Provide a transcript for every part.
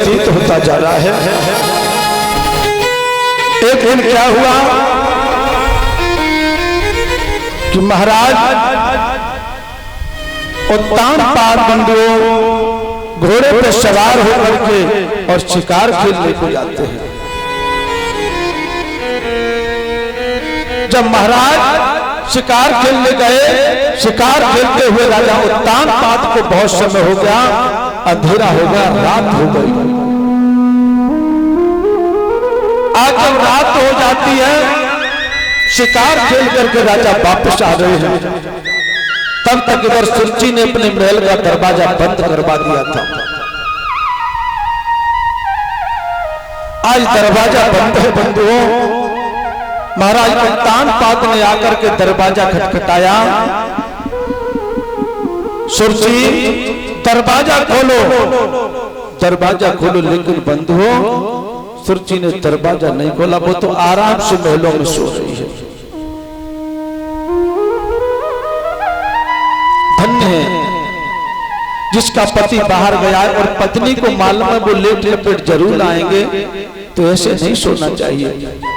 व्यतीत होता जा रहा है। एक दिन क्या हुआ कि महाराज उत्तान पाद बंधुओं घोड़े पे सवार होकर के और शिकार खेलने को जाते हैं। जब महाराज शिकार खेलने गए, शिकार खेलते हुए राजा उत्तान पाद को बहुत समय हो गया, अंधेरा हो गया, रात हो गई। आज जब रात हो जाती है, शिकार खेल करके राजा वापस आ रहे हैं, तब तक इधर सुरची ने अपने महल का दरवाजा बंद करवा दिया था। आज दरवाजा बंद है बंधुओं। महाराज उत्तान पाद ने आकर के दरवाजा खटखटाया, सुरची दरवाजा खोलो, दरवाजा खोलो। लेकिन बंधुओं सुरची ने दरवाजा नहीं खोला, वो तो आराम से महलों में सो रही है। धन्य है जिसका पति बाहर गया और पत्नी को मालूम है वो लेट लपेट जरूर आएंगे, तो ऐसे नहीं सोना चाहिए।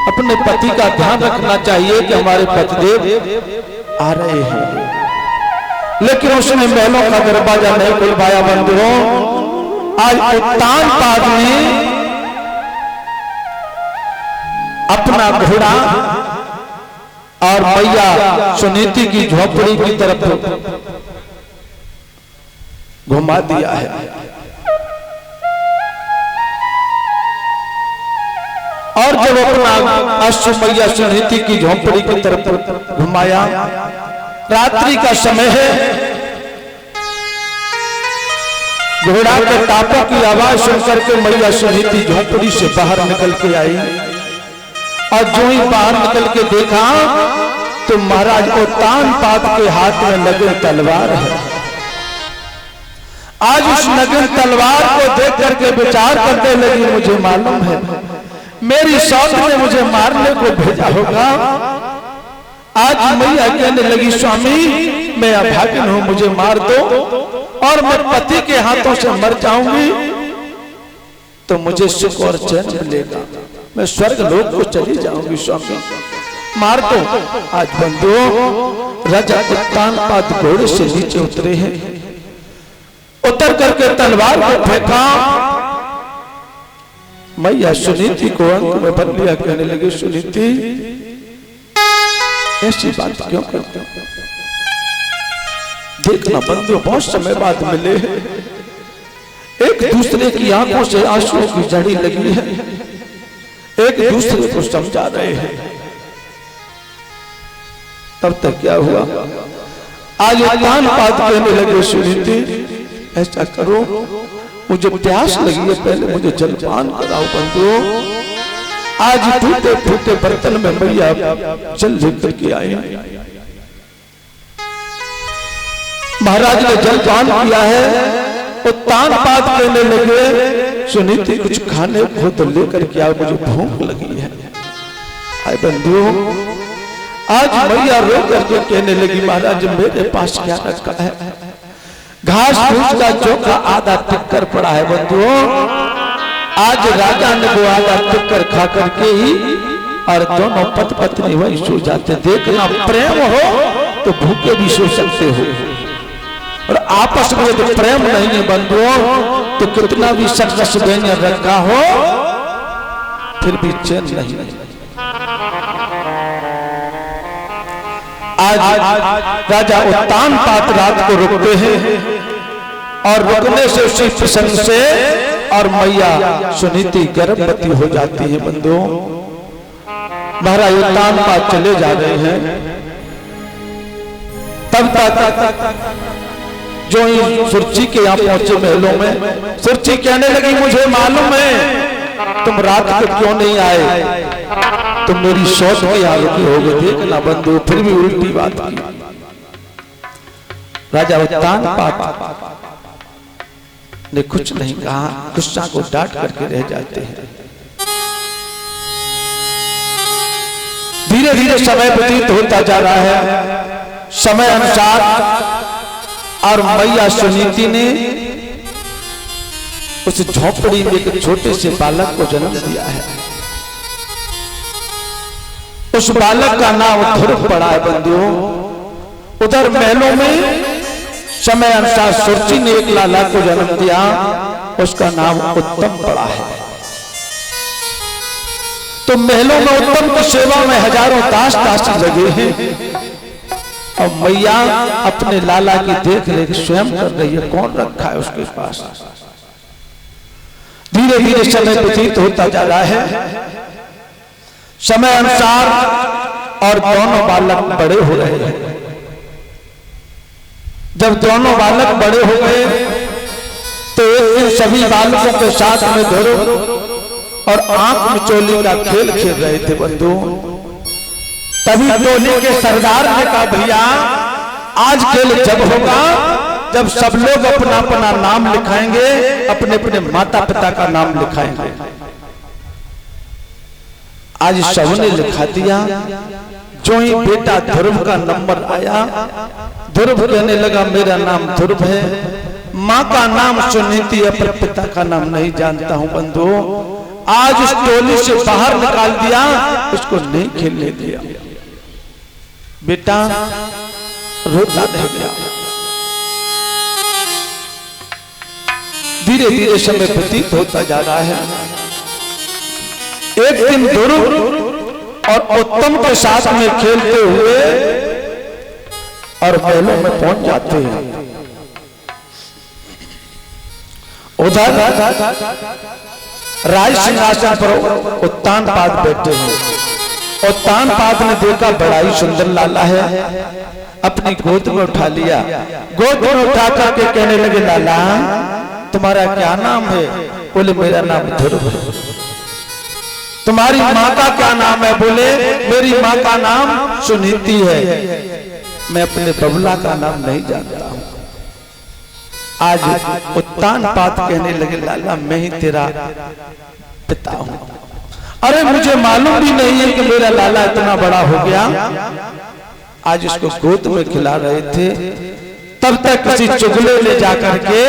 अपने पति का ध्यान रखना चाहिए कि हमारे पतिदेव आ रहे हैं। लेकिन उसने महलों का दरवाजा नहीं खुलवाया बंधुओं। आज उत्तान पाद ने अपना घोड़ा और मैया सुनीति की झोपड़ी की तरफ घुमा दिया है। और जब अपना अश्व मैया सुनीति की झोपड़ी की तरफ घुमाया, रात्रि का समय है, घोड़ा के टापों की आवाज सुनकर के मैया सुनीति झोपड़ी से बाहर निकल के आई। और जो ही बाहर निकल के देखा तो महाराज उत्तान पाद के हाथ में नगीन तलवार है। आज उस नगीन तलवार को देख करके विचार करने लगी, मुझे मालूम है मेरी सौत ने मुझे मारने को भेजा होगा। आज मैया कहने लगी, स्वामी मैं अभागिन हूं, मुझे मार दो और मैं पति के हाथों से मर जाऊंगी तो मुझे सुख और चैन मिलेगा, मैं स्वर्ग लोक को चली जाऊंगी, स्वामी मार दो। आज बंधुओं राजा उत्तान पाद घोड़े से नीचे उतरे हैं, उतर करके तलवार को फेंका। मैया सुनीति को अंक में भर लिया, कहने लगी, सुनीति ऐसी बात क्यों करते हो? देखना बंधु बहुत समय बाद मिले, एक दूसरे की आंखों से आंसुओं की जड़ी लगी है, एक दूसरे को समझा रहे हैं। तब तक क्या हुआ, आज उत्तान पाद कहने लगे, सुनीति ऐसा करो, मुझे प्यास लगी है, पहले मुझे जलपान कराओ। बंधुओं आज टूटे फूटे बर्तन में मैया जल लेकर के आए। महाराज ने जलपान किया है। उत्तान पाद कहने लगे, सुनीति कुछ खाने को तो लेकर के आओ, मुझे भूख लगी है। आए बंधुओं आज मैया रो करके कहने लगी, महाराज मेरे पास क्या रखा है? घास फूस का चोखा आधा टिक्कर पड़ा है। बंधुओं आज राजा ने वो आधा टिक्कर खा करके ही और दोनों पति पत्नी वही सो जाते। देखना प्रेम हो तो भूखे भी सो सकते हो, और आपस में तो प्रेम नहीं है बंधुओं तो कितना भी सकस व्यंजन रखा हो फिर भी चैन नहीं। आज राजा उत्तान पाद रात को रुकते हैं और रुकने से उसी प्रसंग से और मैया सुनीति गर्भवती हो जाती है। बंधुओं महाराज उत्तान पाद चले जा रहे हैं, तब तक जो ही सुरची के यहाँ पहुंचे महलों में, सुरची कहने लगी, मुझे मालूम है तुम रात को क्यों नहीं आए, तुम मेरी सौत की आरोपी हो गए। देखना बंधु फिर भी उल्टी बात की। राजा उत्तान पाद ने कुछ नहीं कहा, गुस्सा को डांट करके रह जाते हैं। धीरे धीरे समय व्यतीत होता जा रहा है, समय अनुसार और मैया सुनीति ने उस झोपड़ी में एक छोटे से बालक को जन्म दिया है। उस बालक का नाम ध्रुव पड़ा है बंधुओं। उधर महलों में समय अनुसार सुरची ने एक लाला को जन्म दिया, उसका नाम उत्तम पड़ा है। तो महलों में उत्तम की सेवा में हजारों दास दासी लगे हैं और मैया अपने लाला की देख रेख स्वयं कर रही है। कौन रखा है उसके पास? धीरे धीरे समय व्यतीत होता जा रहा है, समय अनुसार, और दोनों बालक बड़े हो रहे हैं। जब दोनों बालक बड़े हो गए तो इन सभी बालकों के साथ में ध्रुव और आंख मिचोली का खेल खेल रहे थे बंधु। तभी टोली के सरदार ने कहा, भैया आज खेल जब होगा जब सब लोग अपना अपना नाम लिखाएंगे, अपने अपने माता पिता का नाम लिखाएंगे। आज सबने लिखा दिया। जो ही बेटा ध्रुव का नंबर आया, ध्रुव कहने लगा मेरा नाम ध्रुव है, माँ का नाम सुनीति है पर पिता का नाम नहीं जानता हूं बंधु। आज उस टोली से बाहर निकाल दिया, उसको नहीं खेलने दिया। बेटा रोता रह गया। धीरे धीरे समय व्यतीत होता जा रहा है। एक दिन ध्रुव और उत्तम के साथ में खेलते हुए और महलों में पहुंच जाते हैं। उधर राज सिंहासन पर उत्तानपाद बैठे हैं। उत्तानपाद ने देखा बड़ा ही सुंदर लाला है, अपनी गोद में उठा लिया। गोद में उठा करके कहने लगे, लाला तुम्हारा क्या नाम है? बोले मेरा नाम ध्रुव है। तुम्हारी माँ का क्या नाम है? बोले मेरी माँ का नाम सुनीति है, मैं अपने बबला का नाम नहीं जानता हूँ। आज उत्तानपाद कहने लगे, लाला मैं ही तेरा पिता हूँ। अरे मुझे मालूम भी नहीं है कि मेरा लाला इतना बड़ा हो गया। आज इसको गोद में खिला रहे थे, तब तक किसी चुगले ले जाकर के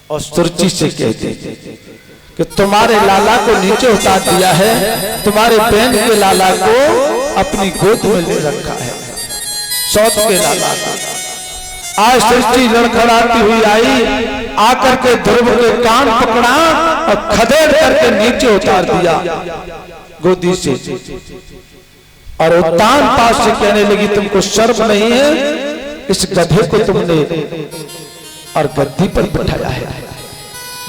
और सुरची से कहते कि तुम्हारे लाला को नीचे उतार दिया है, तुम्हारे बहन के लाला को अपनी गोद में ले रखा है, सौत के लाला को। आज सृष्टि लड़खड़ाती हुई आई, आकर के ध्रुव के कान पकड़ा और खदेड़ करके नीचे उतार दिया गोदी से। और उत्तानपाद से कहने लगी, तुमको शर्म नहीं है? इस गधे को तुमने और गद्दी पर बैठाया है।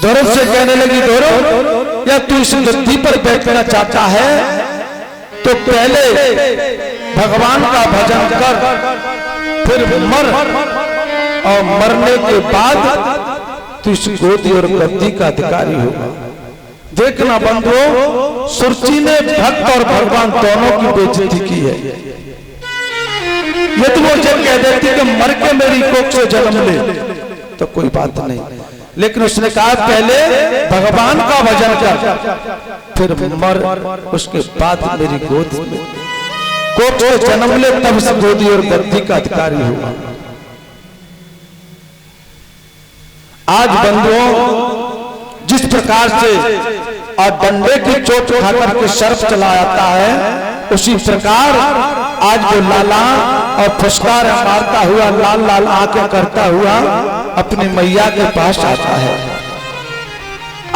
ध्रुव से कहने लगी, ध्रुव या तू इस गद्दी पर बैठना चाहता है तो पहले भगवान का भजन कर, फिर मर, और मरने के बाद तू इस गोदी और गद्दी का अधिकारी होगा। देखना बंधुओं, सुरची ने भक्त और भगवान दोनों की बेइज्जती की है। यदि वो जब कह देती कि मर के मेरी कोख से जन्म ले तो कोई बात नहीं, लेकिन उसने कहा पहले भगवान का भजन कर, फिर मर, उसके बाद मेरी गोद में कोख से जन्म ले, तब से गोदी और गद्दी का अधिकारी होगा। आज बंधुओं, जिस प्रकार से और डंडे की चोट खाकर के सर्प चला जाता है, उसी प्रकार आज वो लाला और फुसकार मारता हुआ, लाल लाल आंखें करता हुआ अपनी मैया के पास आता है।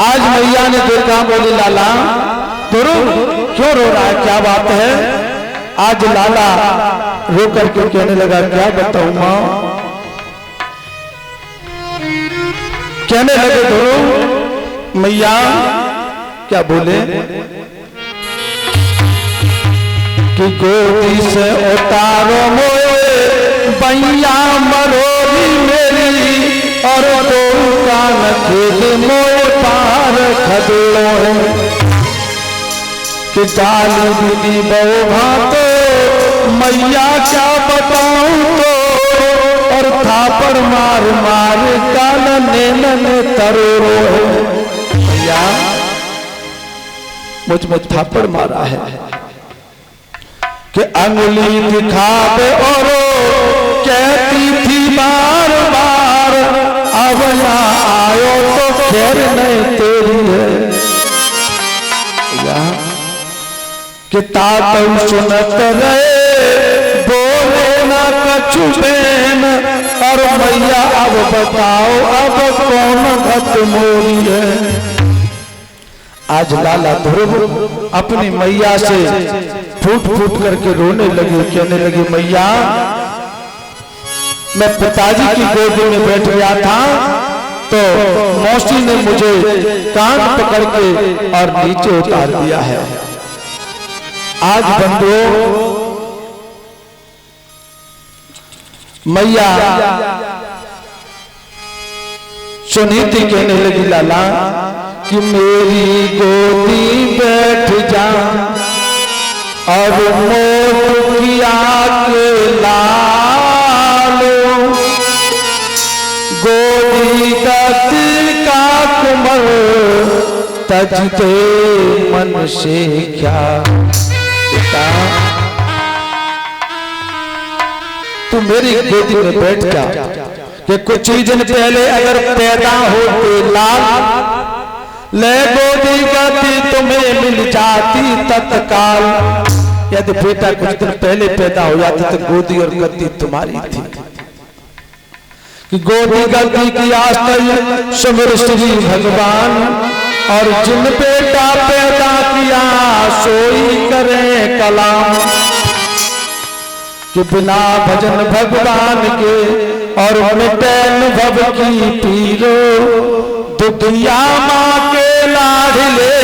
आज मैया ने देखा, बोली लाला ध्रुव क्यों रो रहा है, क्या बात है? आज लाला रो करके कहने लगा, क्या बताऊं मां? कहने लगे ध्रुव, मैया क्या बोले कि गोदी से उतारो मोए बैया मरोरी मेरी, और तो कान खेल मोए पार खदलो है कि गाली दीदी बहु भातो मैया क्या बताऊं तो, और थापड़ मार मार कान नैनन तरो है। मैया मुझ में थापड़ मारा है कि अंगुली दिखावे और कहती थी बार बार, अब अब यहाँ आयो तो खैर नहीं तेरी है। कि तातऊ सुनत रहे बोले ना कछु बैन, और मैया अब बताओ अब कौन भक्त मोरी है। आज लाला ध्रुव अपनी मैया से फूट फूट करके रोने लगे, कहने लगे मैया मैं पिताजी की गोद में बैठ गया था तो मौसी ने मुझे कान पकड़ के और नीचे उतार दिया है। आज बंधुओं मैया सुनीति कहने लगी लाला कि मेरी गोदी बैठ जा और मोट किया के लालो, गोदी का दिल का कुमर तजते मन से क्या। तू मेरी गोदी में बैठ जा कि कुछ ही दिन पहले अगर पैदा होते लाल ले गोदी गति तुम्हें मिल जाती तत्काल। यदि बेटा कुछ दिन पहले पैदा हो जाता तो गोदी और गद्दी तुम्हारी थी। कि गोदी गद्दी की आस्था सुमिर श्री भगवान, और जिन बेटा पैदा किया सोई करे कलाम। कि बिना भजन भगवान के और मिटैन भव की पीरो, दुखिया माँ के लाडले।